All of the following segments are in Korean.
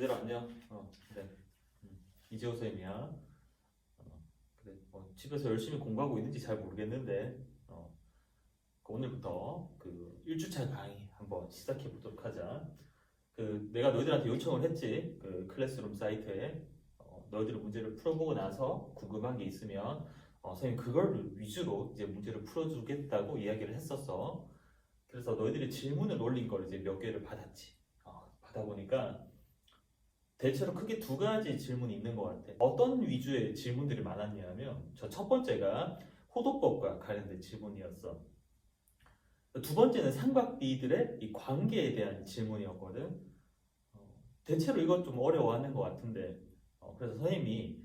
얘들아 안녕. 그래. 이재호 쌤이야. 그래. 집에서 열심히 공부하고 있는지 잘 모르겠는데 오늘부터 그 1주차 강의 한번 시작해 보도록 하자. 그 내가 너희들한테 요청을 했지. 그 클래스룸 사이트에 너희들이 문제를 풀어보고 나서 궁금한 게 있으면 선생님 그걸 위주로 이제 문제를 풀어주겠다고 이야기를 했었어. 그래서 너희들이 질문을 올린 걸 이제 몇 개를 받았지. 받아보니까 대체로 크게 두 가지 질문이 있는 것 같아. 어떤 위주의 질문들이 많았냐면 저 첫 번째가 호도법과 관련된 질문이었어. 두 번째는 삼각비들의 이 관계에 대한 질문이었거든. 대체로 이것 좀 어려워하는 것 같은데 그래서 선생님이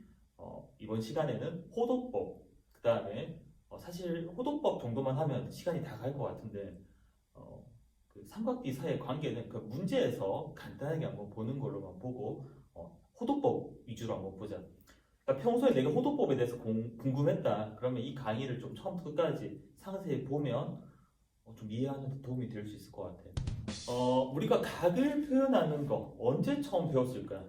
이번 시간에는 호도법 그 다음에 사실 호도법 정도만 하면 시간이 다 갈 것 같은데 그 삼각비 사이의 관계는 그 문제에서 간단하게 한번 보는 걸로만 보고 호도법 위주로 한번 보자. 그러니까 평소에 내가 호도법에 대해서 궁금했다. 그러면 이 강의를 좀 처음부터 끝까지 상세히 보면 좀 이해하는 데 도움이 될 수 있을 것 같아. 우리가 각을 표현하는 거 언제 처음 배웠을까?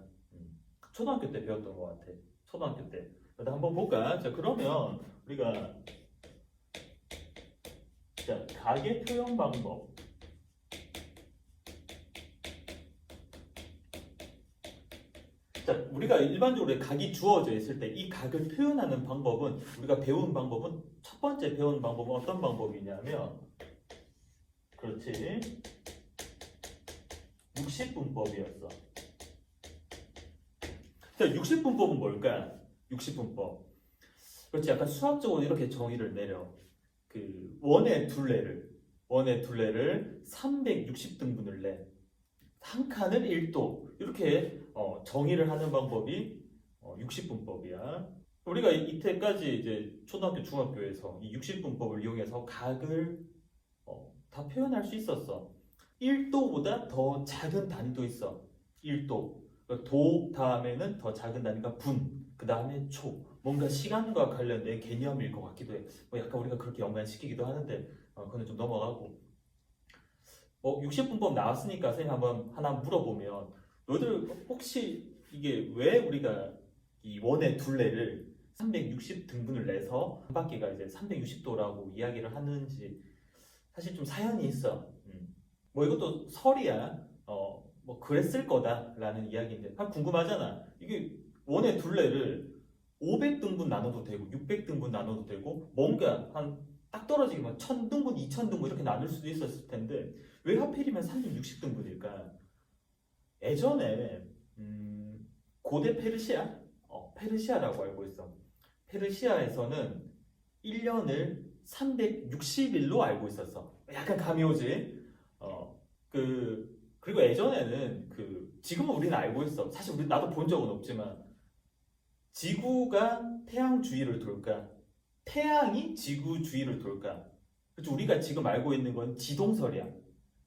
초등학교 때 배웠던 것 같아. 초등학교 때. 일단 한번 볼까? 자, 그러면 우리가 자, 각의 표현 방법. 자, 우리가 일반적으로 각이 주어져 있을 때 이 각을 표현하는 방법은 우리가 배운 방법은 첫 번째 배운 방법은 어떤 방법이냐면 그렇지 60분법이었어. 자, 60분법은 뭘까? 60분법. 그렇지, 약간 수학적으로 이렇게 정의를 내려. 그 원의 둘레를 360등분을 내. 한 칸을 1도 이렇게 정의를 하는 방법이 60분법이야. 우리가 이때까지 이제 초등학교, 중학교에서 이 60분법을 이용해서 각을 다 표현할 수 있었어. 1도보다 더 작은 단위도 있어. 1도. 도 다음에는 더 작은 단위가 분, 그 다음에 초. 뭔가 시간과 관련된 개념일 것 같기도 해. 약간 우리가 그렇게 연관시키기도 하는데 그건 좀 넘어가고. 60분법 나왔으니까 선생님 한번 하나 물어보면 너희들 혹시 이게 왜 우리가 이 원의 둘레를 360등분을 내서 한 바퀴가 이제 360도라고 이야기를 하는지 사실 좀 사연이 있어. 이것도 설이야. 뭐 그랬을 거다라는 이야기인데 궁금하잖아. 이게 원의 둘레를 500등분 나눠도 되고 600등분 나눠도 되고 뭔가 한 딱 떨어지기만 1000등분, 2000등분 이렇게 나눌 수도 있었을 텐데 왜 하필이면 360등분일까? 예전에 고대 페르시아라고 알고 있어. 페르시아에서는 1년을 360일로 알고 있었어. 약간 감이 오지? 그리고 예전에는 지금은 우리는 알고 있어. 사실 나도 본 적은 없지만 지구가 태양 주위를 돌까? 태양이 지구 주위를 돌까? 그렇죠? 우리가 지금 알고 있는 건 지동설이야.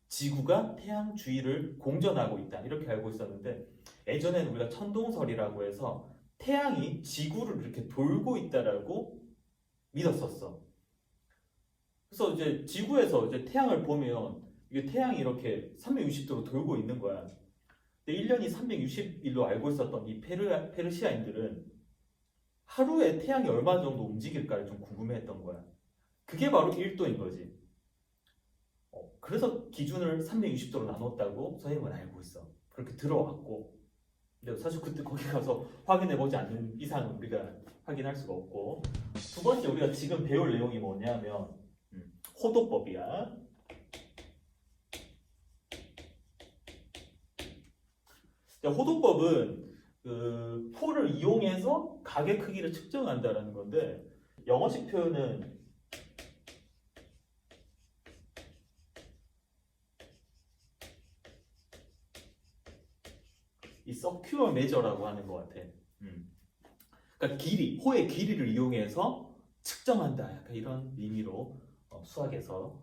지구가 태양 주위를 공전하고 있다. 이렇게 알고 있었는데 예전에는 우리가 천동설이라고 해서 태양이 지구를 이렇게 돌고 있다라고 믿었었어. 그래서 이제 지구에서 이제 태양을 보면 이게 태양이 이렇게 360도로 돌고 있는 거야. 근데 1년이 360일로 알고 있었던 이 페르시아인들은 하루에 태양이 얼마 정도 움직일까를 좀 궁금해했던 거야. 그게 바로 1도인 거지. 그래서 기준을 360도로 나눴다고 선생님은 알고 있어. 그렇게 들어왔고. 근데 사실 그때 거기 가서 확인해보지 않는 이상은 우리가 확인할 수가 없고. 두 번째 우리가 지금 배울 내용이 뭐냐면 호도법이야. 호도법은 포를 이용해서 각의 크기를 측정한다는 건데 영어식 표현은 이 서큐어 메저라고 하는 것 같아. 그러니까 호의 길이를 이용해서 측정한다. 약간 이런 의미로 수학에서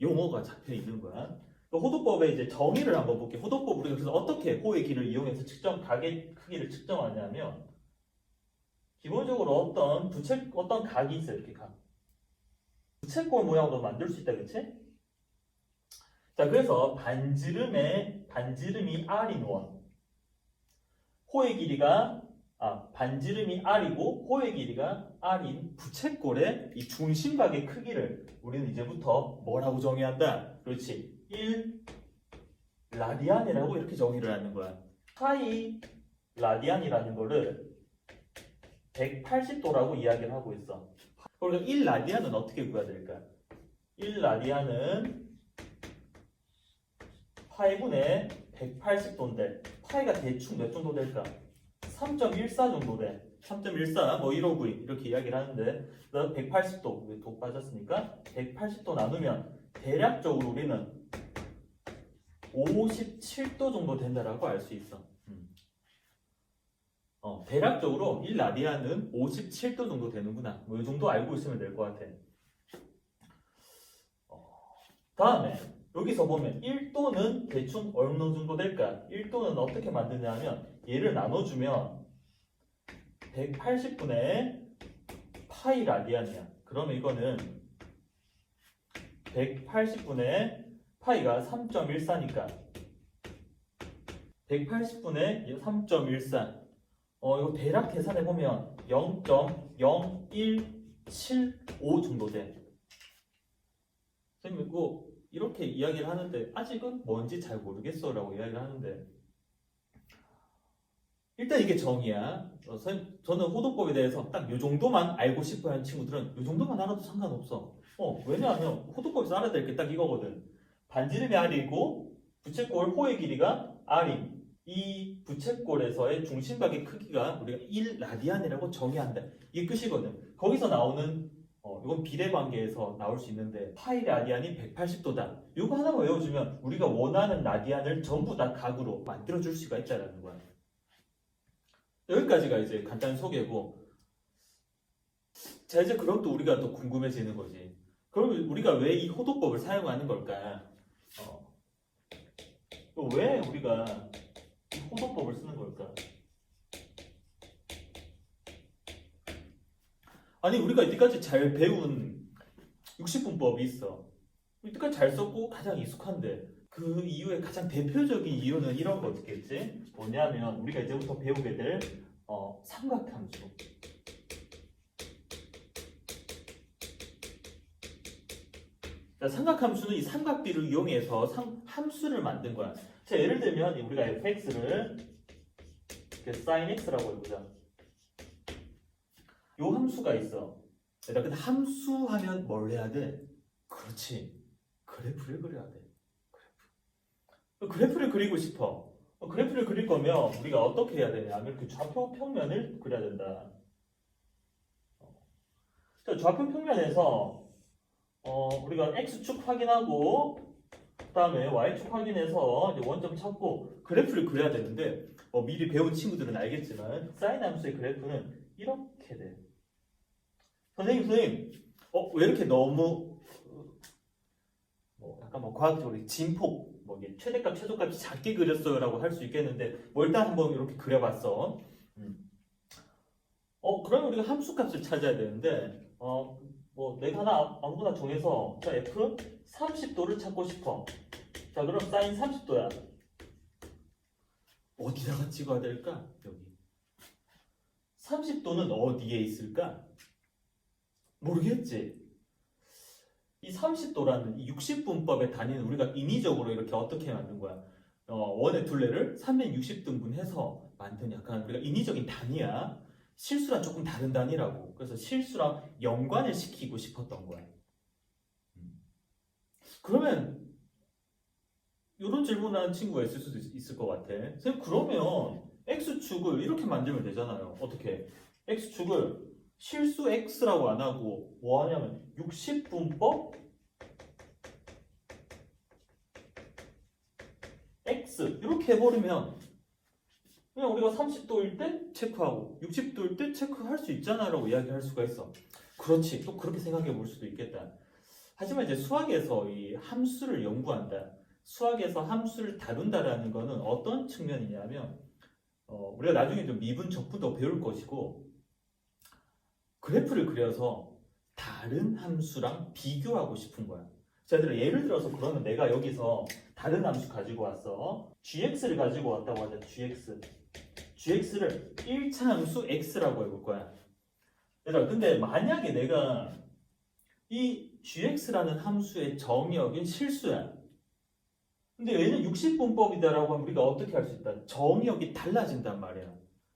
용어가 잡혀 있는 거야. 호도법의 이제 정의를 한번 볼게. 호도법 우리가 그래서 어떻게 호의 길이를 이용해서 각의 크기를 측정하냐면 기본적으로 어떤 각이 있어. 이렇게 각. 부채꼴 모양으로 만들 수 있다, 그치? 자, 그래서 반지름이 R인 원. 호의 길이가 반지름이 r이고 호의 길이가 r인 부채꼴의 이 중심각의 크기를 우리는 이제부터 뭐라고 정의한다? 그렇지. 1 라디안이라고 이렇게 정의를 하는 거야. 파이 라디안이라는 거를 180도라고 이야기를 하고 있어. 그러니까 1 라디안은 어떻게 구해야 될까? 1 라디안은 파이분의 180도인데 파이가 대충 몇 정도 될까? 3.14 정도 돼. 3.14, 뭐 159 이렇게 이야기를 하는데 180도, 도 빠졌으니까 180도 나누면 대략적으로 우리는 57도 정도 된다라고 알 수 있어. 대략적으로 1라디안은 57도 정도 되는구나. 뭐 이 정도 알고 있으면 될 것 같아. 다음에 여기서 보면 1도는 대충 어느 정도 될까? 1도는 어떻게 만드냐면 얘를 나눠주면 180분의 파이 라디안이야. 그러면 이거는 180분의 파이가 3.14니까 180분의 3.14 이거 대략 계산해보면 0.0175 정도 돼. 선생님 이거 이렇게 이야기를 하는데 아직은 뭔지 잘 모르겠어 라고 이야기를 하는데 일단 이게 정의야. 저는 호도법에 대해서 딱 이 정도만 알고 싶어 하는 친구들은 이 정도만 알아도 상관없어. 왜냐하면 호도법에서 알아야 될 게 딱 이거거든. 반지름이 r이고 부채꼴 호의 길이가 r인 이 부채꼴에서의 중심각의 크기가 우리가 1 라디안이라고 정의한다. 이게 끝이거든. 거기서 나오는 이건 비례관계에서 나올 수 있는데 파이 라디안이 180도다. 이거 하나만 외워주면 우리가 원하는 라디안을 전부 다 각으로 만들어줄 수가 있다는 거야. 여기까지가 이제 간단한 소개고 자 이제 그럼 또 우리가 또 궁금해지는 거지. 그럼 우리가 왜 이 호도법을 사용하는 걸까? 왜 우리가 이 호도법을 쓰는 걸까? 아니 우리가 이때까지 잘 배운 60분법이 있어. 이때까지 잘 썼고 가장 익숙한데 그 이유의 가장 대표적인 이유는 이런 거겠지? 뭐냐면 우리가 이제부터 배우게 될 삼각함수. 자, 삼각함수는 이 삼각비를 이용해서 함수를 만든 거야. 자, 예를 들면 우리가 fx를 sin x라고 해보자. 요 함수가 있어. 근데 함수 하면 뭘 해야 돼? 그렇지. 그래프를 그려야 돼. 그래프를 그리고 싶어. 그래프를 그릴 거면 우리가 어떻게 해야 되냐면 그 좌표 평면을 그려야 된다. 자, 좌표 평면에서 우리가 x축 확인하고 그 다음에 y축 확인해서 이제 원점 찾고 그래프를 그려야 되는데 미리 배운 친구들은 알겠지만 사인 함수의 그래프는 이렇게 돼. 선생님 왜 이렇게 너무 약간 과학적으로 진폭 이게 최대값 최소값이 작게 그렸어요 라고 할 수 있겠는데 일단 한번 이렇게 그려봤어. 그러면 우리가 함수값을 찾아야 되는데 내가 하나 아무거나 정해서 자 f 30도를 찾고 싶어. 자 그럼 사인 30도야. 어디다가 찍어야 될까? 여기 30도는 어디에 있을까? 모르겠지? 이 30도라는 이 60분법의 단위는 우리가 인위적으로 이렇게 어떻게 만든 거야? 원의 둘레를 360등분 해서 만든 약간 우리가 인위적인 단위야. 실수랑 조금 다른 단위라고. 그래서 실수랑 연관을 시키고 싶었던 거야. 그러면 이런 질문하는 친구가 있을 수도 있을 것 같아. 선생님 그러면 x축을 이렇게 만들면 되잖아요. 어떻게? x축을 실수 x라고 안 하고 뭐 하냐면 60분법 x 이렇게 해버리면 그냥 우리가 30도일 때 체크하고 60도일 때 체크할 수 있잖아 라고 이야기할 수가 있어. 그렇지. 또 그렇게 생각해 볼 수도 있겠다. 하지만 이제 수학에서 이 함수를 연구한다. 수학에서 함수를 다룬다라는 거는 어떤 측면이냐면 우리가 나중에 좀 미분 적분도 배울 것이고 그래프를 그려서 다른 함수랑 비교하고 싶은 거야. 자, 예를 들어서 그러면 내가 여기서 다른 함수 가지고 왔어. gx를 가지고 왔다고 하자. gx를 1차 함수 x라고 해볼 거야. 얘들아, 근데 만약에 내가 이 gx라는 함수의 정의역이 실수야. 근데 얘는 60분법이다라고 하면 우리가 어떻게 할 수 있다? 정의역이 달라진단 말이야.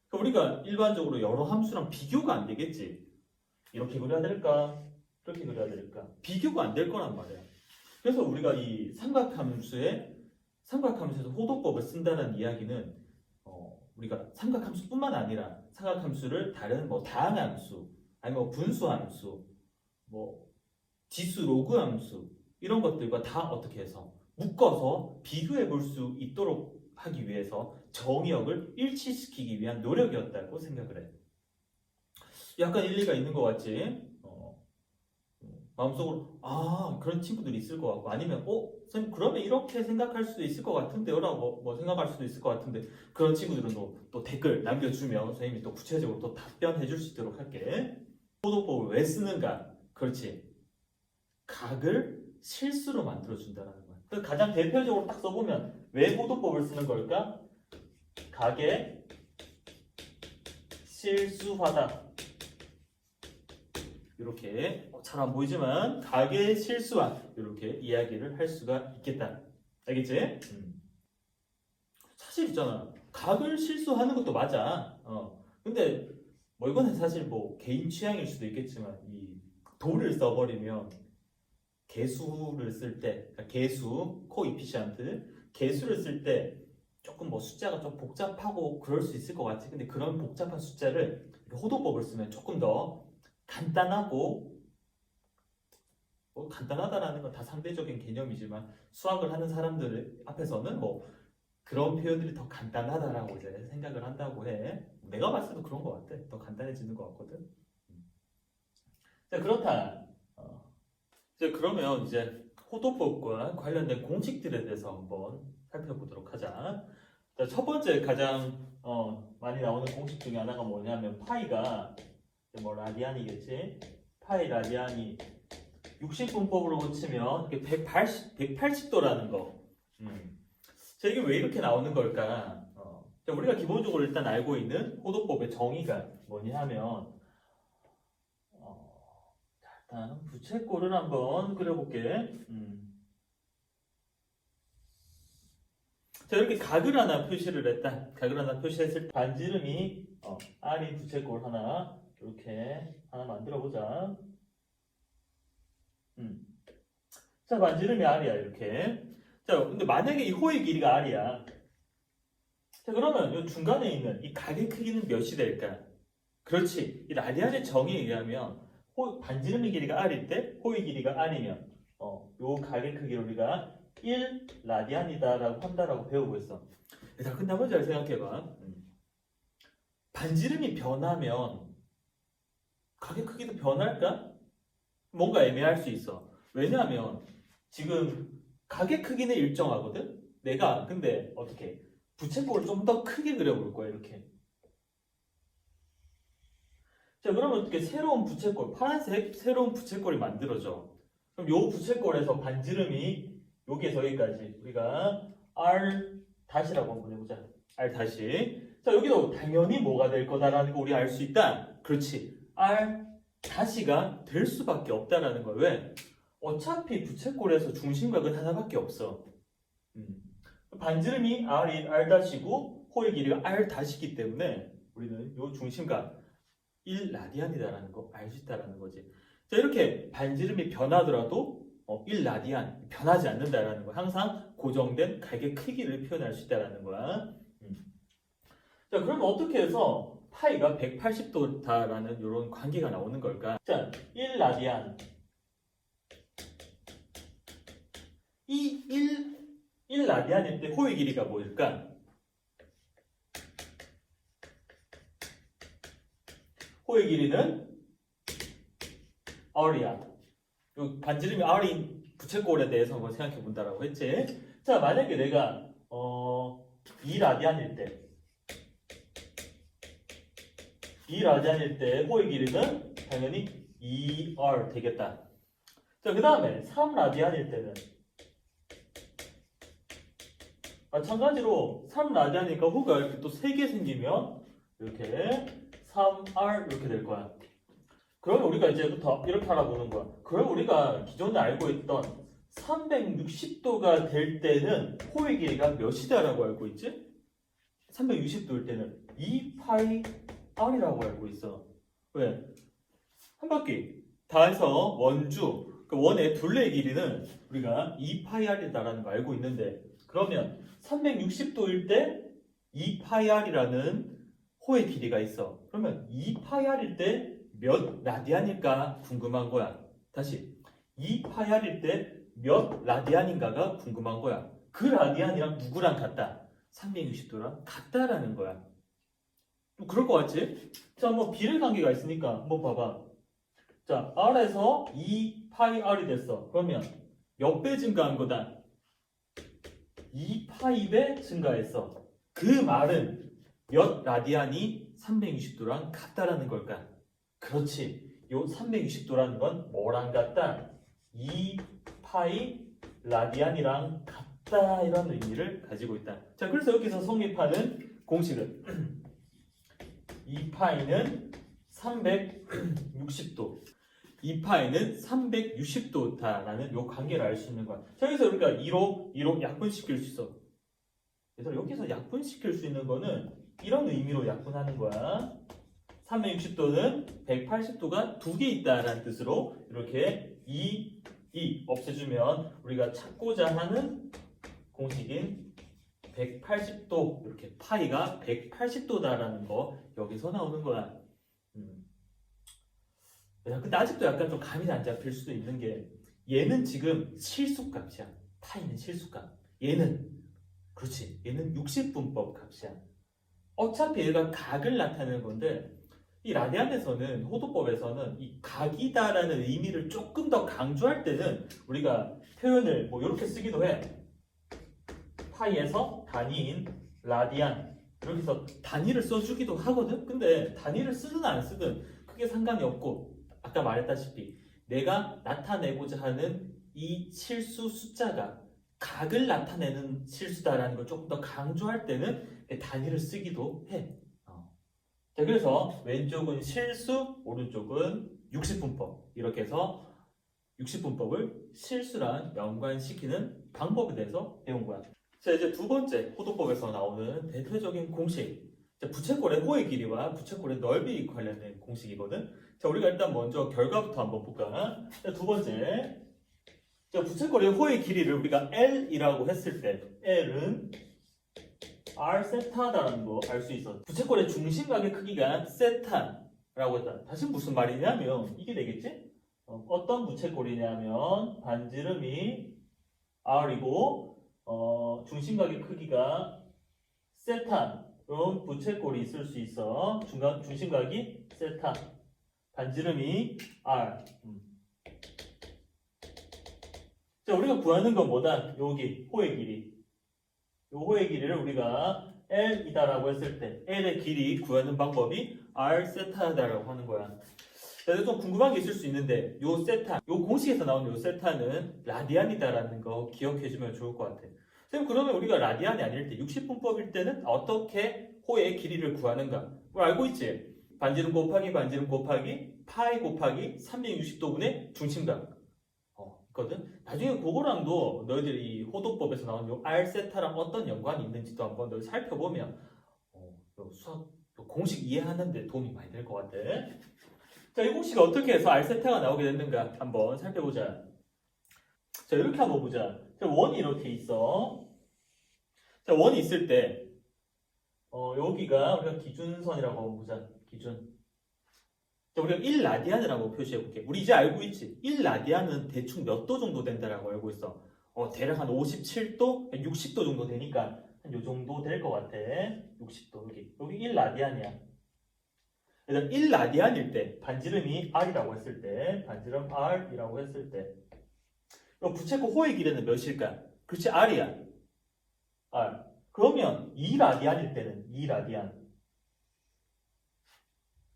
그러니까 우리가 일반적으로 여러 함수랑 비교가 안 되겠지. 이렇게 그려야 될까? 이렇게 그려야 될까? 비교가 안 될 거란 말이야. 그래서 우리가 이 삼각함수에서 호도법을 쓴다는 이야기는 우리가 삼각함수뿐만 아니라 삼각함수를 다른 뭐 다항함수, 아니면 뭐 분수함수, 뭐 지수 로그함수 이런 것들과 다 어떻게 해서 묶어서 비교해 볼 수 있도록 하기 위해서 정의역을 일치시키기 위한 노력이었다고 생각을 해. 약간 일리가 있는 것 같지? 마음속으로 그런 친구들이 있을 것 같고, 아니면 선생님 그러면 이렇게 생각할 수도 있을 것 같은데요 라고 뭐 생각할 수도 있을 것 같은데, 그런 친구들은 또 댓글 남겨주면 선생님이 또 구체적으로 또 답변해 줄 수 있도록 할게. 호도법을 왜 쓰는가? 그렇지, 각을 실수로 만들어준다는 거야. 그 가장 대표적으로 딱 써보면 왜 호도법을 쓰는 걸까? 각의 실수화다. 이렇게 잘 안 보이지만 각의 실수화, 이렇게 이야기를 할 수가 있겠다. 알겠지? 사실 있잖아, 각을 실수하는 것도 맞아. 근데 뭐 이거는 사실 뭐 개인 취향일 수도 있겠지만, 이 도를 써버리면 개수를 쓸 때, 그러니까 개수, 코이피션트, 개수를 쓸 때 조금 뭐 숫자가 좀 복잡하고 그럴 수 있을 것 같아. 근데 그런 복잡한 숫자를 호도법을 쓰면 조금 더 간단하고, 뭐 간단하다라는 건 다 상대적인 개념이지만 수학을 하는 사람들 앞에서는 뭐 그런 표현들이 더 간단하다라고 이제 생각을 한다고 해. 내가 봤을 때도 그런 것 같아. 더 간단해지는 것 같거든. 자, 그렇다. 이제 그러면 이제 호도법과 관련된 공식들에 대해서 한번 살펴보도록 하자. 자, 첫 번째 가장 많이 나오는 공식 중에 하나가 뭐냐면, 파이가 뭐 라디안이겠지. 파이 라디안이 60분법으로 고치면 180도라는 거. 자, 이게 왜 이렇게 나오는 걸까? 자, 우리가 기본적으로 일단 알고 있는 호도법의 정의가 뭐냐 하면, 일단 부채꼴을 한번 그려볼게. 자, 이렇게 각을 하나 표시를 했다. 각을 하나 표시했을 때 반지름이 R인 부채꼴 하나 이렇게 하나 만들어 보자. 자, 반지름이 R이야, 이렇게. 자, 근데 만약에 이 호의 길이가 R이야. 자, 그러면 이 중간에 있는 이 각의 크기는 몇이 될까? 그렇지. 이 라디안의 정의에 의하면 반지름의 길이가 R일 때 호의 길이가 R이면 요 각의 크기를 우리가 1 라디안이다라고 한다라고 배우고 있어. 자, 근데 한번 잘 생각해봐. 반지름이 변하면 각의 크기도 변할까? 뭔가 애매할 수 있어. 왜냐하면 지금 각의 크기는 일정하거든? 내가 근데 어떻게 부채꼴을 좀 더 크게 그려볼 거야, 이렇게. 자, 그러면 어떻게 새로운 부채꼴, 파란색 새로운 부채꼴이 만들어져. 그럼 요 부채꼴에서 반지름이 여기에서 여기까지 우리가 R 다시라고 한번 해보자. R 다시. 자, 여기도 당연히 뭐가 될 거다라는 거 우리 알 수 있다. 그렇지. R 다시가 될 수밖에 없다라는 거야. 왜? 어차피 부채꼴에서 중심각은 하나밖에 없어. 반지름이 R 다시고 호의 길이가 R 다시기 때문에 우리는 요 중심각 1 라디안이다라는 거 알 수 있다라는 거지. 자, 이렇게 반지름이 변하더라도 1 라디안 변하지 않는다라는 거, 항상 고정된 각의 크기를 표현할 수 있다라는 거야. 자, 그러면 어떻게 해서 파이가 180도다라는 이런 관계가 나오는 걸까? 자, 1 라디안. 이 1 라디안일 때 호의 길이가 뭐일까? 호의 길이는 R이야. 요 반지름이 R인 부채꼴에 대해서 한번 생각해 본다라고 했지. 자, 만약에 내가 2 라디안일 때 2 라디안일 때 호의 길이는 당연히 2R 되겠다. 자, 그 다음에 3 라디안일 때는 마찬가지로 3라디안이니까 호가 이렇게 또 3개 생기면 이렇게 3R 이렇게 될 거야. 그러면 우리가 이제부터 이렇게 알아보는 거야. 그럼 우리가 기존에 알고 있던 360도가 될 때는 호의 길이가 몇이다라고 알고 있지? 360도일 때는 2파이 R이라고 알고 있어. 왜? 한 바퀴 다 해서 원주, 그 원의 둘레의 길이는 우리가 2파이 R이다라는 거 알고 있는데, 그러면 360도일 때 2파이 R이라는 호의 길이가 있어. 그러면 2파이 R일 때 몇 라디안일까 궁금한 거야. 다시 2파이 R일 때 몇 라디안인가가 궁금한 거야. 그 라디안이랑 누구랑 같다? 360도랑 같다라는 거야. 또 그럴 것 같지? 자, 뭐 비례 관계가 있으니까 한번 봐봐. 자, R에서 2파이 R이 됐어. 그러면 몇 배 증가한 거다? 2파이 배 증가했어. 그 말은 몇 라디안이 360도랑 같다라는 걸까? 그렇지. 요 360도라는 건 뭐랑 같다? 2파이 라디안이랑 같다, 이런 의미를 가지고 있다. 자, 그래서 여기서 성립하는 공식은 2파이는 360도, 2파이는 360도다라는 요 관계를 알 수 있는 거야. 자, 여기서 우리가 2로 약분시킬 수 있어. 얘들아, 여기서 약분시킬 수 있는 거는 이런 의미로 약분하는 거야. 360도는 180도가 2개 있다라는 뜻으로 이렇게 2 없애주면 우리가 찾고자 하는 공식인 180도, 이렇게 파이가 180도다라는 거 여기서 나오는 거야. 근데 아직도 약간 좀 감이 안 잡힐 수도 있는 게, 얘는 지금 실수값이야. 파이는 실수값. 얘는, 그렇지, 얘는 60분법 값이야. 어차피 얘가 각을 나타내는 건데, 이 라디안에서는, 호도법에서는 이 각이다라는 의미를 조금 더 강조할 때는 우리가 표현을 뭐 이렇게 쓰기도 해. 파이에서 단위인 라디안, 이렇게 해서 단위를 써주기도 하거든. 근데 단위를 쓰든 안 쓰든 크게 상관이 없고, 아까 말했다시피 내가 나타내고자 하는 이 실수 숫자가 각을 나타내는 실수다라는 걸 조금 더 강조할 때는 단위를 쓰기도 해. 자, 그래서 왼쪽은 실수, 오른쪽은 60분법, 이렇게 해서 60분법을 실수랑 연관시키는 방법에 대해서 배운 거야. 자, 이제 두 번째, 호도법에서 나오는 대표적인 공식, 부채꼴의 호의 길이와 부채꼴의 넓이 관련된 공식이거든. 자, 우리가 일단 먼저 결과부터 한번 볼까. 자, 두 번째, 자, 부채꼴의 호의 길이를 우리가 L이라고 했을 때 L은 R 세타다라는 거 알 수 있어. 부채꼴의 중심각의 크기가 세타라고 했다. 다시 무슨 말이냐면 이게 되겠지? 어떤 부채꼴이냐면 반지름이 R이고 중심각의 크기가 세타, 이런 부채꼴이 있을 수 있어. 중심각이 세타, 반지름이 R. 자, 우리가 구하는 건 뭐다? 여기 호의 길이. 요 호의 길이를 우리가 L이다라고 했을 때 L의 길이 구하는 방법이 R 세타다라고 하는 거야. 그래서 좀 궁금한 게 있을 수 있는데, 요 세타, 요 공식에서 나오는 요 세타는 라디안이다라는 거 기억해주면 좋을 것 같아. 선생님, 그러면 우리가 라디안이 아닐 때 60분법일 때는 어떻게 호의 길이를 구하는가? 뭐 알고 있지? 반지름 곱하기 반지름 곱하기 파이 곱하기 360도분의 중심각. 있거든? 나중에 그거랑도 너희들이 이 호도법에서 나온 요 R 세타랑 어떤 연관이 있는지도 한번 너희 살펴보면 요 수학 요 공식 이해하는데 도움이 많이 될 것 같아. 자, 이 공식이 어떻게 해서 R 세타가 나오게 됐는가 한번 살펴보자. 자, 이렇게 한번 보자. 자, 원이 이렇게 있어. 자, 원이 있을 때 여기가 우리가 기준선이라고 한번 보자. 기준. 자, 우리가 1라디안이라고 표시해볼게. 우리 이제 알고 있지? 1라디안은 대충 몇 도 정도 된다라고 알고 있어. 대략 한 57도, 60도 정도 되니까 한 요 정도 될 것 같아. 60도. 여기 1라디안이야. 그래서 1라디안일 때, 반지름이 R이라고 했을 때, 반지름 R이라고 했을 때, 부채꼴 호의 길이는 몇일까? 그렇지, R이야. R. 그러면 2라디안일 때는 2라디안.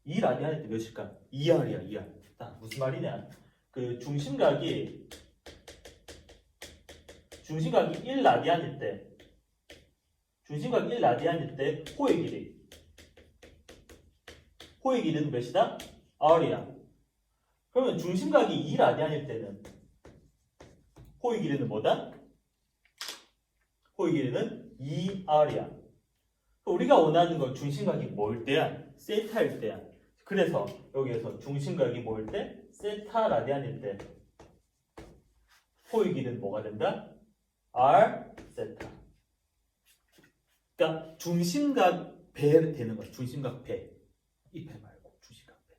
2라디안일 때 몇일까? 2R이야, 2R. 무슨 말이냐? 그 중심각이 1라디안일 때 중심각 1라디안일 때 호의 길이는 몇이다? R이야. 그러면 중심각이 2라디안일 때는 호의 길이는 뭐다? 호의 길이는 2R이야. 우리가 원하는 건 중심각이 뭐일 때야? 세타일 때야. 그래서 여기에서 중심각이 뭐일 때? 세타 라디안일 때 호의 길이는 뭐가 된다? R 세타. 그러니까 중심각 배 되는 거야. 중심각 배. 이 배 말고 중심각 배.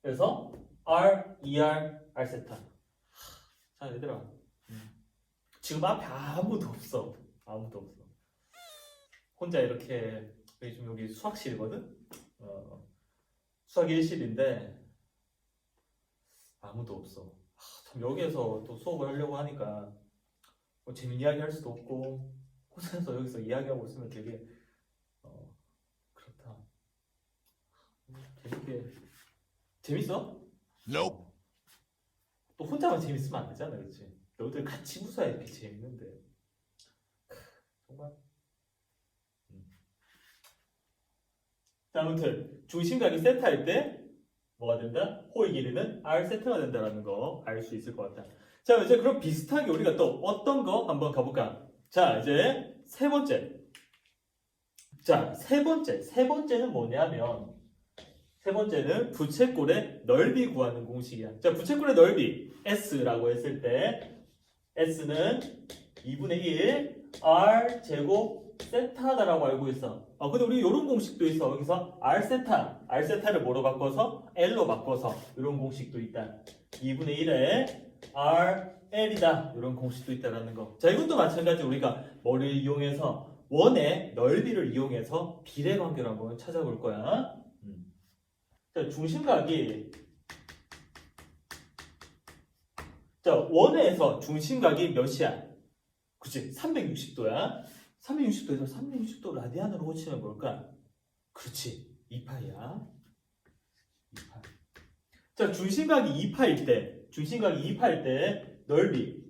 그래서 R, ER, R 세타. 자, 얘들아. 지금 앞에 아무도 없어. 아무도 없어. 혼자 이렇게 지금 여기 수학실이거든. 수학 1실인데 아무도 없어. 참 여기에서 또 수업을 하려고 하니까 뭐 재밌는 이야기 할 수도 없고 혼자서 여기서 이야기하고 있으면 되게 그렇다. 재밌어? Nope. 또 혼자만 재밌으면 안 되잖아, 그렇지? 너희들 같이 웃어야 이렇게 재밌는데 정말. 자, 아무튼 중심각이 세타일 때 뭐가 된다? 호의 길이는 R 세타가 된다는 거 알 수 있을 것 같다. 자, 이제 그럼 비슷하게 우리가 또 어떤 거 한번 가볼까? 자, 이제 세 번째. 자, 세 번째는 뭐냐면 세 번째는 부채꼴의 넓이 구하는 공식이야. 자, 부채꼴의 넓이 S라고 했을 때 S는 2분의 1 R 제곱 세타다라고 알고 있어. 근데 우리 이런 공식도 있어. 여기서 R 세타를 뭐로 바꿔서 L로 바꿔서 이런 공식도 있다. 2분의 1에 R L이다. 이런 공식도 있다라는 거. 자, 이것도 마찬가지 우리가 뭐를 이용해서 원의 넓이를 이용해서 비례 관계를 한번 찾아볼 거야. 자, 중심각이 자, 원에서 중심각이 몇이야? 그치? 360도야. 360도에서 360도 라디안으로 고치면 뭘까? 그렇지. 2파이야. 2파. 자, 중심각이 2파일 때 넓이.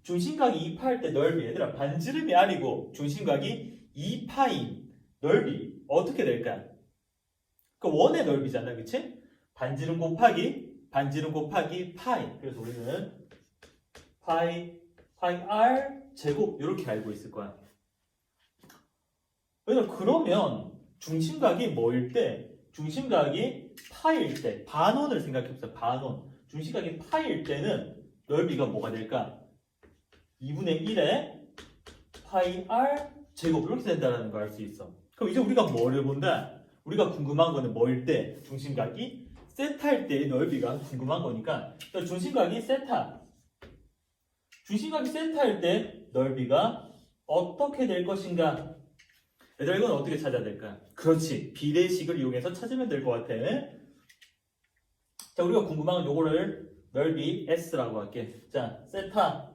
중심각이 2파일 때 넓이. 얘들아, 반지름이 R이고 중심각이 2파인 넓이 어떻게 될까? 그 원의 넓이잖아, 그치? 반지름 곱하기 파이. 그래서 우리는 파이 R 제곱 이렇게 알고 있을 거야. 그러면 중심각이 뭐일 때? 중심각이 파일 때 반원을 생각해보세요. 반원. 중심각이 파일 때는 넓이가 뭐가 될까? 2분의 1에 파이 R 제곱 이렇게 된다는 걸 알 수 있어. 그럼 이제 우리가 뭐를 본다? 우리가 궁금한 거는 뭐일 때? 중심각이 세타일 때의 넓이가 궁금한 거니까 중심각이 세타일 때 넓이가 어떻게 될 것인가? 얘들아, 이건 어떻게 찾아야 될까? 그렇지, 비례식을 이용해서 찾으면 될 것 같아. 자, 우리가 궁금한 건 요거를 넓이 S라고 할게. 자, 세타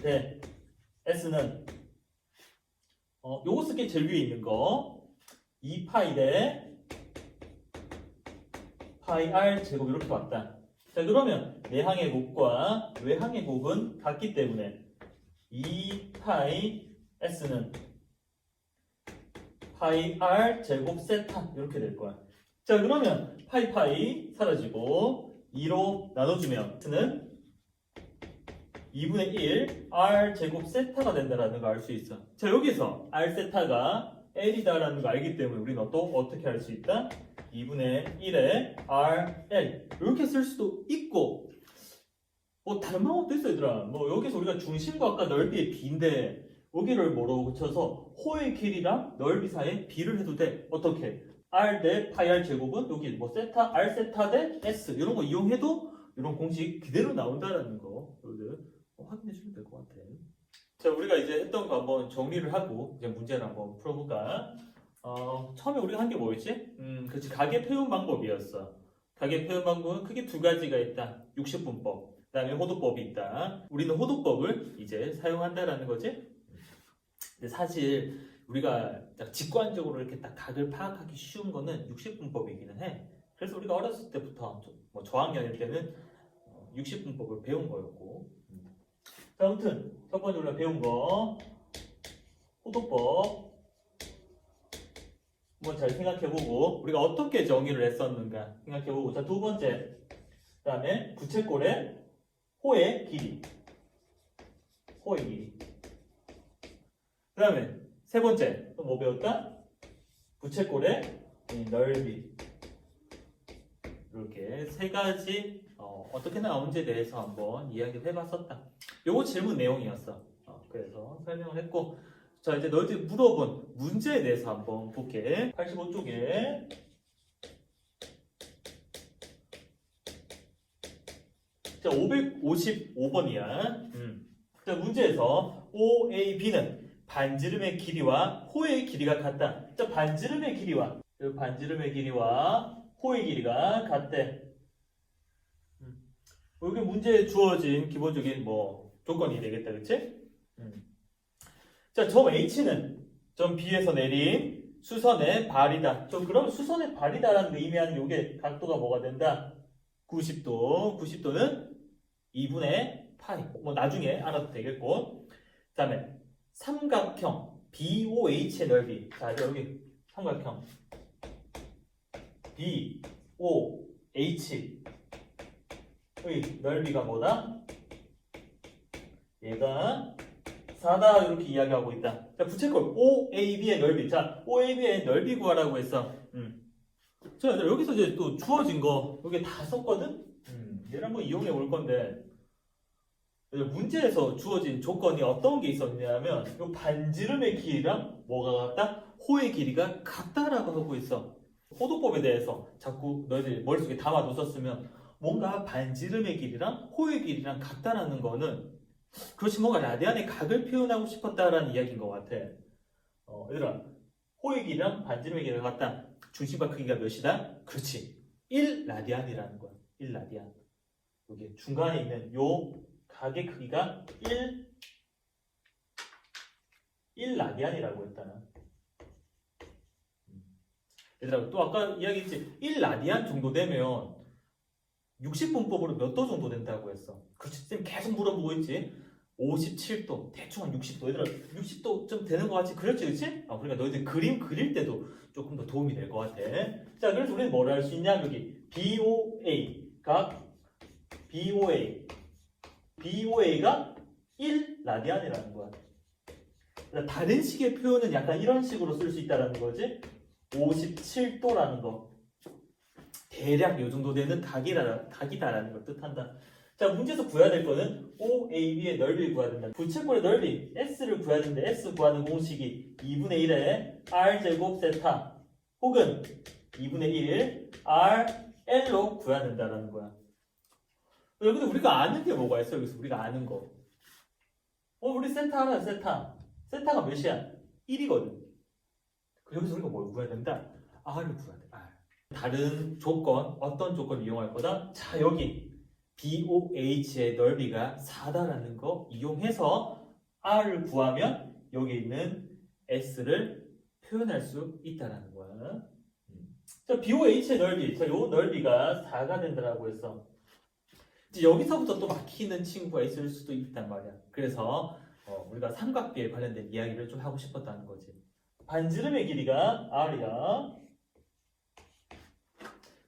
대 S는 요거 쓸게. 제일 위에 있는 거 2파이 대 파이 R 제곱 이렇게 왔다. 자, 그러면 내항의 곱과 외항의 곱은 같기 때문에 2파이 S는 파이 R 제곱 세타 이렇게 될 거야. 자, 그러면 파이 사라지고 2로 나눠주면 S는 2분의 1 R 제곱 세타가 된다는 걸 알 수 있어. 자, 여기서 R 세타가 L이다라는 걸 알기 때문에 우리는 또 어떻게 할 수 있다? 2분의 1에 R, L 이렇게 쓸 수도 있고 다른 방법도 있어. 얘들아, 여기서 우리가 중심각과 넓이의 비인데 여기를 뭐로 붙여서 호의 길이랑 넓이 사이에 비를 해도 돼. 어떻게? R 대 파이 R 제곱은 여기 세타 R 세타 대 S 이런 거 이용해도 이런 공식 그대로 나온다라는 거 여러분들 확인해 주면 될 것 같아. 자, 우리가 이제 했던 거 한번 정리를 하고 이제 문제를 한번 풀어볼까? 처음에 우리가 한 게 뭐였지? 그렇지, 가계 표현 방법이었어. 가계 표현 방법은 크게 두 가지가 있다. 60분법, 그 다음에 호도법이 있다. 우리는 호도법을 이제 사용한다라는 거지. 근데 사실 우리가 딱 직관적으로 이렇게 딱 각을 파악하기 쉬운 거는 60분법이기는 해. 그래서 우리가 어렸을 때부터 저학년일 때는 60분법을 배운 거였고, 자, 아무튼 첫 번째 우리가 배운 거 호도법 한번 잘 생각해보고 우리가 어떻게 정의를 했었는가 생각해보고, 자, 두 번째 그 다음에 부채꼴의 호의 길이, 호의 길이. 그 다음에 세 번째 또 뭐 배웠다? 부채꼴의 넓이. 이렇게 세 가지 어떻게 나오는지에 대해서 한번 이야기를 해봤었다. 요거 질문 내용이었어. 그래서 설명을 했고, 자, 이제 너희들이 물어본 문제에 대해서 한번 볼게. 85쪽에 자, 555번이야. 자, 문제에서 OAB는 반지름의 길이와 호의 길이가 같다. 자, 반지름의 길이와 호의 길이가 같대. 여기 문제에 주어진 기본적인 조건이 되겠다, 그치? 자, 점 H는 점 B에서 내린 수선의 발이다. 그럼 수선의 발이다라는 거 의미하는 요게 각도가 뭐가 된다? 90도. 90도는 2분의 파이. 나중에 알아도 되겠고. 그 다음에 삼각형 BOH의 넓이. 자, 여기 삼각형 BOH 의 넓이가 뭐다? 얘가 4다 이렇게 이야기하고 있다. 자, 부채꼴 OAB의 넓이. 자, OAB의 넓이 구하라고 했어. 자, 여기서 이제 또 주어진 거 여기 다 썼거든? 얘를 한번 이용해 볼 건데, 문제에서 주어진 조건이 어떤 게 있었냐면 이 반지름의 길이랑 뭐가 같다? 호의 길이가 같다라고 하고 있어. 호도법에 대해서 자꾸 너희들 머릿속에 담아뒀었으면 뭔가 반지름의 길이랑 호의 길이랑 같다라는 거는 그렇지 뭔가 라디안의 각을 표현하고 싶었다라는 이야기인 것 같아. 얘들아, 호의 길이랑 반지름의 길이가 같다. 중심각 크기가 몇이다? 그렇지. 1라디안이라는 거야. 1라디안. 여기 중간에 있는 요 각의 크기가 1라디안이라고 했다. 얘들아, 또 아까 이야기했지. 1라디안 정도 되면 60분법으로 몇 도 정도 된다고 했어. 그렇지. 쌤 계속 물어보고 있지. 57도, 대충 한 60도. 얘들아, 60도 좀 되는 것 같이 그렸지, 그렇지? 그러니까 너희들 그림 그릴 때도 조금 더 도움이 될 것 같아. 자, 그래서 우리는 뭐를 할 수 있냐? 여기 BOA, 각 BOA가 1라디안이라는 거야. 다른 식의 표현은 약간 이런 식으로 쓸 수 있다는 거지. 57도라는 거. 대략 이 정도 되는 각이다라는 걸 뜻한다. 자, 문제에서 구해야 될 거는 OAB의 넓이를 구해야 된다. 부채꼴의 넓이 S를 구해야 되는데 S 구하는 공식이 2분의 1의 R제곱 세타 혹은 2분의 1 RL로 구해야 된다는 거야. 여기서 우리가 아는 게 뭐가 있어? 여기서 우리가 아는 거. 우리 세타 알아요, 세타. 세타가 몇이야? 1이거든. 여기서 우리가 뭘 구해야 된다? R을 구해야 돼, R. 다른 조건, 어떤 조건을 이용할 거다? 자, 여기 BOH의 넓이가 4다라는 거 이용해서 R을 구하면 여기 있는 S를 표현할 수 있다라는 거야. 자, BOH의 넓이. 자, 요 넓이가 4가 된다라고 했어. 이제 여기서부터 또 막히는 친구가 있을 수도 있단 말이야. 그래서 우리가 삼각비에 관련된 이야기를 좀 하고 싶었다는 거지. 반지름의 길이가 R이야.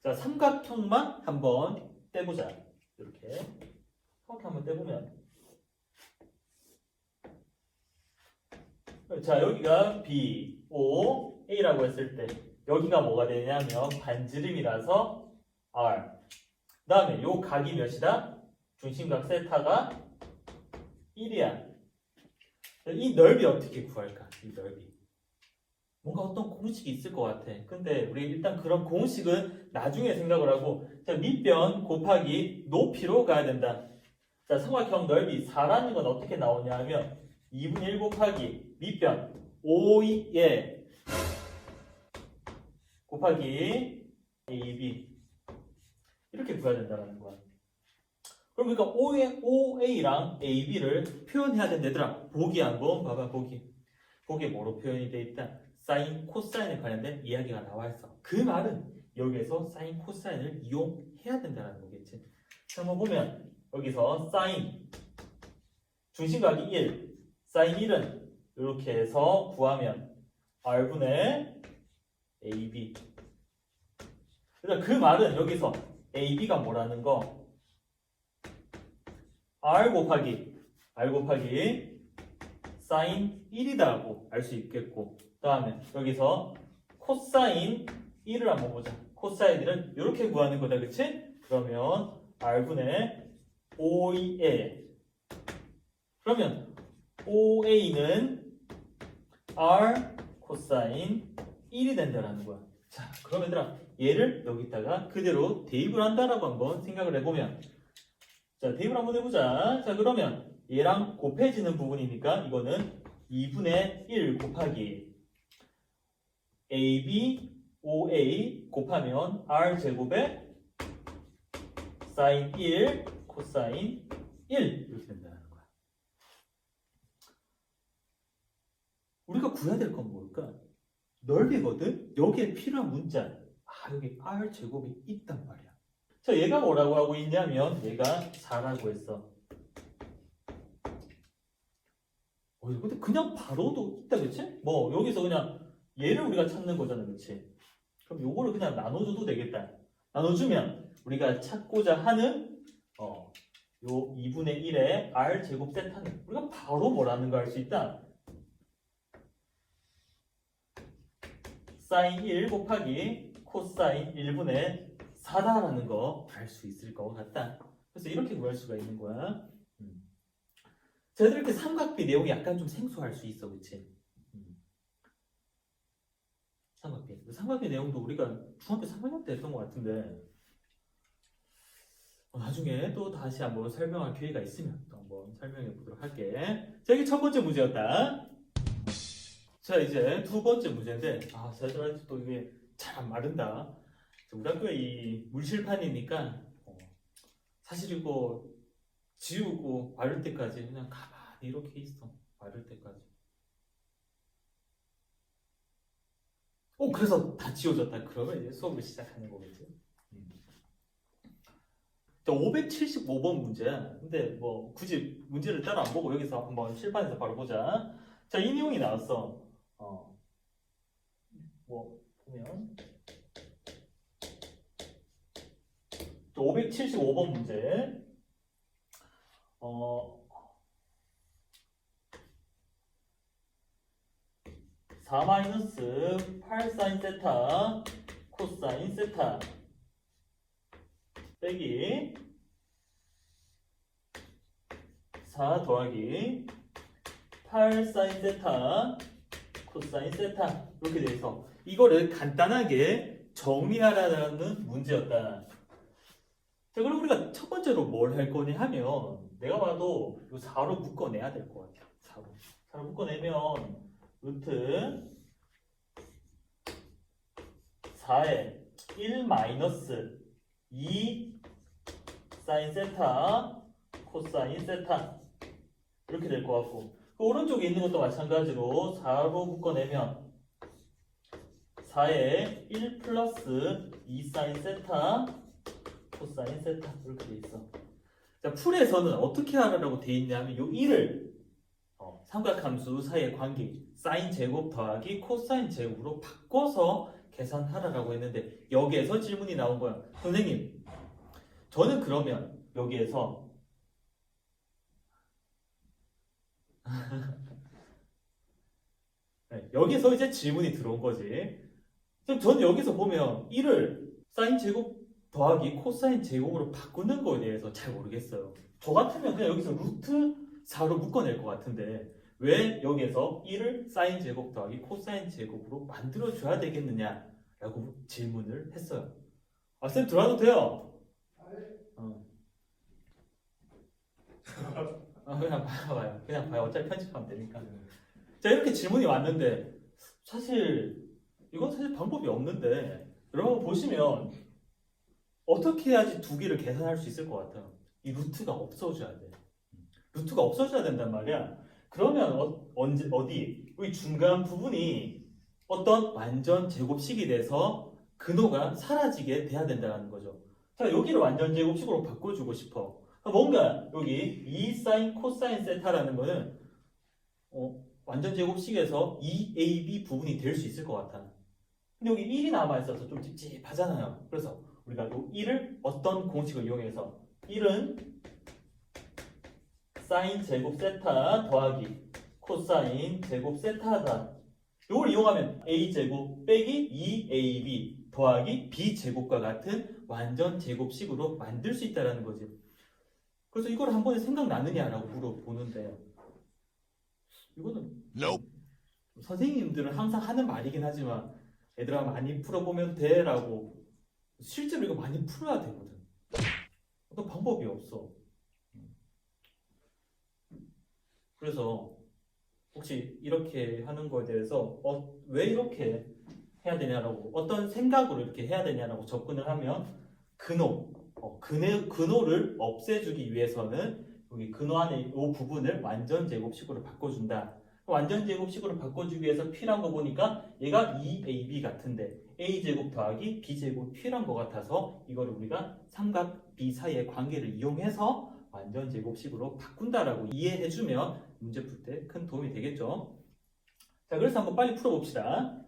자, 삼각형만 한번 떼보자. 이렇게 삼각형 한번 떼보면, 자, 여기가 B, O, A라고 했을 때 여기가 뭐가 되냐면 반지름이라서 R. 그 다음에 요 각이 몇이다? 중심각 세타가 1이야. 이 넓이 어떻게 구할까? 이 넓이. 뭔가 어떤 공식이 있을 것 같아. 근데 우리 일단 그런 공식은 나중에 생각을 하고, 자, 밑변 곱하기 높이로 가야 된다. 자, 삼각형 넓이 4라는 건 어떻게 나오냐 하면 2분의 1 곱하기 밑변 5에 곱하기 AB 이렇게 구해야 된다는 거야. 그럼 그러니까 OA랑 AB를 표현해야 된다. 얘들아, 보기 한번 봐봐. 보기에 뭐로 표현이 돼 있다? 사인, 코사인에 관련된 이야기가 나와 있어. 그 말은 여기에서 사인, 코사인을 이용해야 된다는 거겠지. 자, 한번 보면 여기서 사인 중심각이 1, 사인 1은 이렇게 해서 구하면 R분의 AB. 그러니까 그 말은 여기서 AB가 뭐라는 거? R 곱하기 사인 1이다라고 알 수 있겠고, 그 다음에 여기서 코사인 1을 한번 보자. 코사인 1은 이렇게 구하는 거다, 그치? 그러면 R분의 OA. 그러면 OA는 R 코사인 1이 된다라는 거야. 자, 그럼 얘들아, 얘를 여기다가 그대로 대입을 한다라고 한번 생각을 해보면, 자, 대입을 한번 해보자. 자, 그러면 얘랑 곱해지는 부분이니까 이거는 2분의 1 곱하기 AB, OA 곱하면 R 제곱에 사인 1, 코사인 1 이렇게 된다는 거야. 우리가 구해야 될 건 뭘까? 넓이거든? 여기에 필요한 문자. 여기 R 제곱이 있단 말이야. 자, 얘가 뭐라고 하고 있냐면 얘가 4라고 했어. 근데 그냥 바로도 있다, 그치? 뭐 여기서 그냥 얘를 우리가 찾는 거잖아, 그치? 그럼 요거를 그냥 나눠줘도 되겠다. 나눠주면 우리가 찾고자 하는 요 2분의 1의 R 제곱 세타는 우리가 바로 뭐라는 걸 알 수 있다. 사인 1 곱하기 코사인 1분의 4다라는 거 알 수 있을 것 같다. 그래서 이렇게 구할 수가 있는 거야. 자, 이렇게 삼각비 내용이 약간 좀 생소할 수 있어, 그치? 삼각비 내용도 우리가 중학교 3학년 때 했던 것 같은데 나중에 또 다시 한번 설명할 기회가 있으면 또 한번 설명해 보도록 할게. 자, 이게 첫 번째 문제였다. 자, 이제 두 번째 문제인데 제가 또 이게 잘 안 마른다. 우리 학교에 이 물실판이니까 사실 이거 지우고 마를 때까지 그냥 가만히 이렇게 있어. 마를 때까지. 그래서 다 지워졌다. 그러면 이제 수업을 시작하는 거겠지. 자, 575번 문제야. 근데 뭐 굳이 문제를 따로 안 보고 여기서 한번 실판에서 바로 보자. 자, 이 내용이 나왔어. 뭐 보면 575번 문제. 4-8 사인 세타 코사인 세타 빼기 4 더하기 8 사인 세타 코사인 세타 이렇게 돼서 이거를 간단하게 정리하라는 문제였다. 자, 그럼 우리가 첫 번째로 뭘 할 거냐 하면 내가 봐도 이 4로 묶어내야 될 것 같아. 4로 묶어내면 루트 4에 1 마이너스 2 사인 세타 코사인 세타 이렇게 될 것 같고 그 오른쪽에 있는 것도 마찬가지로 4로 묶어내면 4에 1 플러스 2 사인 세타 코사인 세타 이렇게 돼 있어. 자, 풀에서는 어떻게 하라고 돼 있냐면 요 1을 삼각함수 사이의 관계 사인 제곱 더하기 코사인 제곱으로 바꿔서 계산하라고 했는데 여기에서 질문이 나온 거야. 선생님, 저는 그러면 여기에서 여기서 이제 질문이 들어온 거지. 그럼 저는 여기서 보면 1을 사인 제곱 더하기 코사인 제곱으로 바꾸는 거에 대해서 잘 모르겠어요. 저 같으면 그냥 여기서 루트 4로 묶어낼 것 같은데 왜 여기에서 1을 사인 제곱 더하기 코사인 제곱으로 만들어줘야 되겠느냐라고 질문을 했어요. 쌤 들어와도 돼요? 그냥 봐요. 어차피 편집하면 되니까. 자, 이렇게 질문이 왔는데 이건 사실 방법이 없는데 여러분 보시면 어떻게 해야지 두 개를 계산할 수 있을 것 같아요? 이 루트가 없어져야 돼. 루트가 없어져야 된단 말이야. 그러면 어디? 이 중간 부분이 어떤 완전 제곱식이 돼서 근호가 사라지게 돼야 된다는 거죠. 자, 여기를 완전 제곱식으로 바꿔주고 싶어. 뭔가 여기 2 사인 코사인 세타라는 거는 완전 제곱식에서 2ab 부분이 될 수 있을 것 같아. 근데 여기 1이 남아있어서 좀 찝찝하잖아요. 그래서 우리가 이 1을 어떤 공식을 이용해서 1은 사인 제곱 세타 더하기 코사인 제곱 세타다. 이걸 이용하면 a제곱 빼기 2ab 더하기 b제곱과 같은 완전 제곱식으로 만들 수 있다는 거지. 그래서 이걸 한 번에 생각나느냐라고 물어보는데 이거는 선생님들은 항상 하는 말이긴 하지만 얘들아 많이 풀어보면 돼라고 실제로 이거 많이 풀어야 되거든. 어떤 방법이 없어. 그래서 혹시 이렇게 하는 거에 대해서 왜 이렇게 해야 되냐라고 어떤 생각으로 이렇게 해야 되냐라고 접근을 하면 근호를 없애주기 위해서는 여기 근호 안에 이 부분을 완전 제곱식으로 바꿔준다. 완전 제곱식으로 바꿔주기 위해서 필요한 거 보니까 얘가 2ab 같은데 a제곱 더하기 b제곱 필요한 것 같아서 이걸 우리가 삼각 B 사이의 관계를 이용해서 완전 제곱식으로 바꾼다라고 이해해주면 문제 풀 때 큰 도움이 되겠죠. 자, 그래서 한번 빨리 풀어봅시다.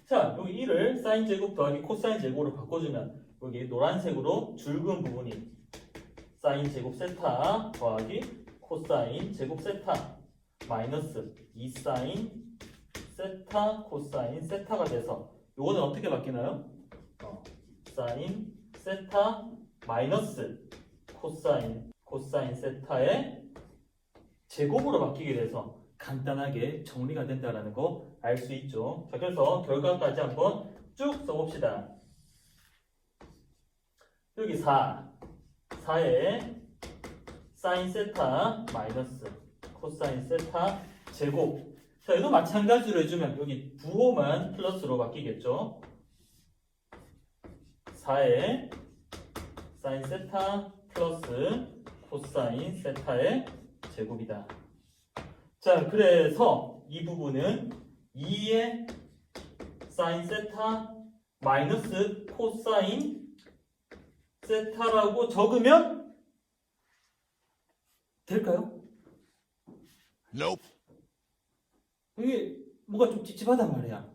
자, 여기 1을 사인 제곱 더하기 코사인 제곱으로 바꿔주면 여기 노란색으로 줄근 부분이 사인 제곱 세타 더하기 코사인 제곱 세타 마이너스 2사인 세타 코사인 세타가 돼서 요거는 어떻게 바뀌나요? 사인 세타 마이너스 코사인 세타의 제곱으로 바뀌게 돼서 간단하게 정리가 된다는 거 알 수 있죠. 자, 그래서 결과까지 한번 쭉 써봅시다. 여기 4에 사인 세타 마이너스 코사인 세타 제곱. 자, 얘도 마찬가지로 해주면 여기 부호만 플러스로 바뀌겠죠. 4에 사인 세타 플러스 코사인 세타의 제곱이다. 자, 그래서 이 부분은 2의 사인 세타 마이너스 코사인 세타라고 적으면 될까요? Nope. 이게 뭐가 좀 찝찝하단 말이야.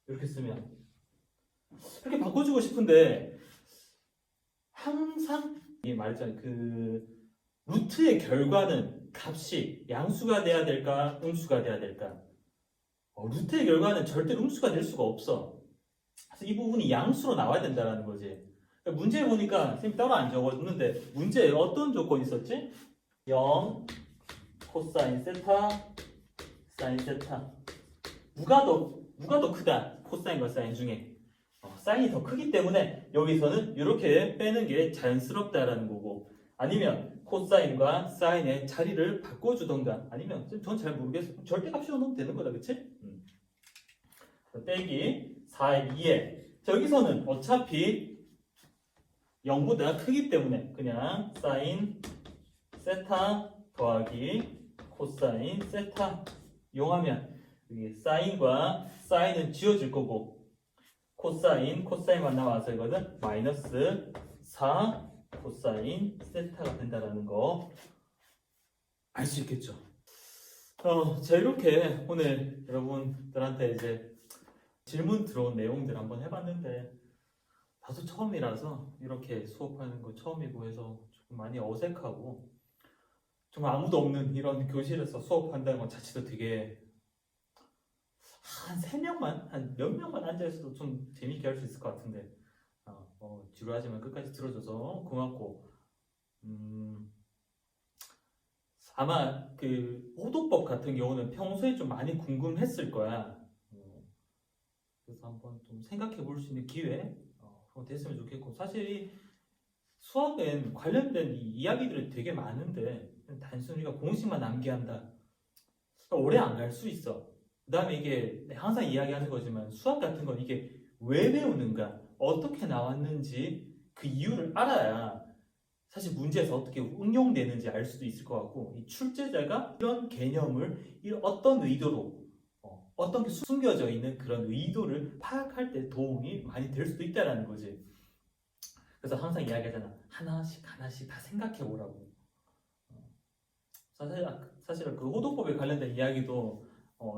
이렇게 쓰면 이렇게 바꿔주고 싶은데 항상 말했잖아요. 그 루트의 결과는 값이 양수가 돼야 될까 음수가 돼야 될까? 루트의 결과는 절대 음수가 될 수가 없어. 그래서 이 부분이 양수로 나와야 된다는 거지. 문제에 보니까 선생님 따로 안 적었는데 문제에 어떤 조건이 있었지? 0 코사인 세타 사인 세타 누가 더 크다? 코사인과 사인 중에 사인이 더 크기 때문에 여기서는 이렇게 빼는 게 자연스럽다라는 거고, 아니면 코사인과 사인의 자리를 바꿔주던가, 아니면 전 잘 모르겠어. 절대값으로 넣으면 되는 거다, 그치? 빼기 4의 2에 자, 여기서는 어차피 0보다 크기 때문에 그냥 사인 세타 더하기 코사인 세타 이용하면 여기 사인과 사인은 지워질 거고 코사인만 남아서 이거는 마이너스 4 코사인 세타가 된다는 거 알 수 있겠죠. 자, 이렇게 오늘 여러분들한테 이제 질문 들어온 내용들 한번 해봤는데 다소 처음이라서 이렇게 수업하는 거 처음이고 해서 조금 많이 어색하고 정말 아무도 없는 이런 교실에서 수업한다는 건 자체도 되게 한 3명만, 한 몇 명만 앉아있어도 좀 재밌게 할 수 있을 것 같은데 지루하지만 끝까지 들어줘서 고맙고 아마 그 호도법 같은 경우는 평소에 좀 많이 궁금했을 거야. 그래서 한번 좀 생각해 볼 수 있는 기회 됐으면 좋겠고, 사실 이 수학은 관련된 이 이야기들이 되게 많은데 단순히 우리가 공식만 암기한다 오래 안 갈 수 있어. 그 다음에 이게 항상 이야기하는 거지만 수학 같은 건 이게 왜 배우는가, 어떻게 나왔는지 그 이유를 알아야 사실 문제에서 어떻게 응용되는지 알 수도 있을 것 같고, 이 출제자가 이런 개념을 어떤 의도로 어떤 게 숨겨져 있는 그런 의도를 파악할 때 도움이 많이 될 수도 있다는 거지. 그래서 항상 이야기하잖아. 하나씩 다 생각해 보라고. 사실은 그 호도법에 관련된 이야기도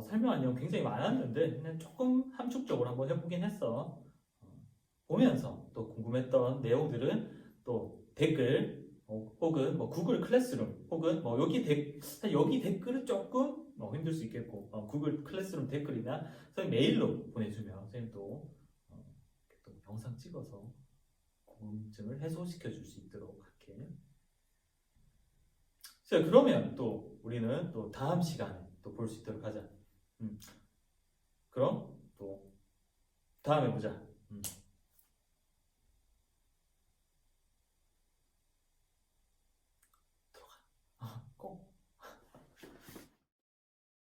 설명한 내용 굉장히 많았는데 그냥 조금 함축적으로 한번 해보긴 했어. 보면서 또 궁금했던 내용들은 또 댓글 혹은 뭐 구글 클래스룸 혹은 뭐 여기 댓글은 조금 힘들 수 있겠고 구글 클래스룸 댓글이나 선생님 메일로 보내주면 선생님 또 영상 찍어서 궁금증을 해소시켜 줄 수 있도록 할게. 자, 그러면 또 우리는 또 다음 시간에 또 볼 수 있도록 하자. 그럼 또 다음에 보자.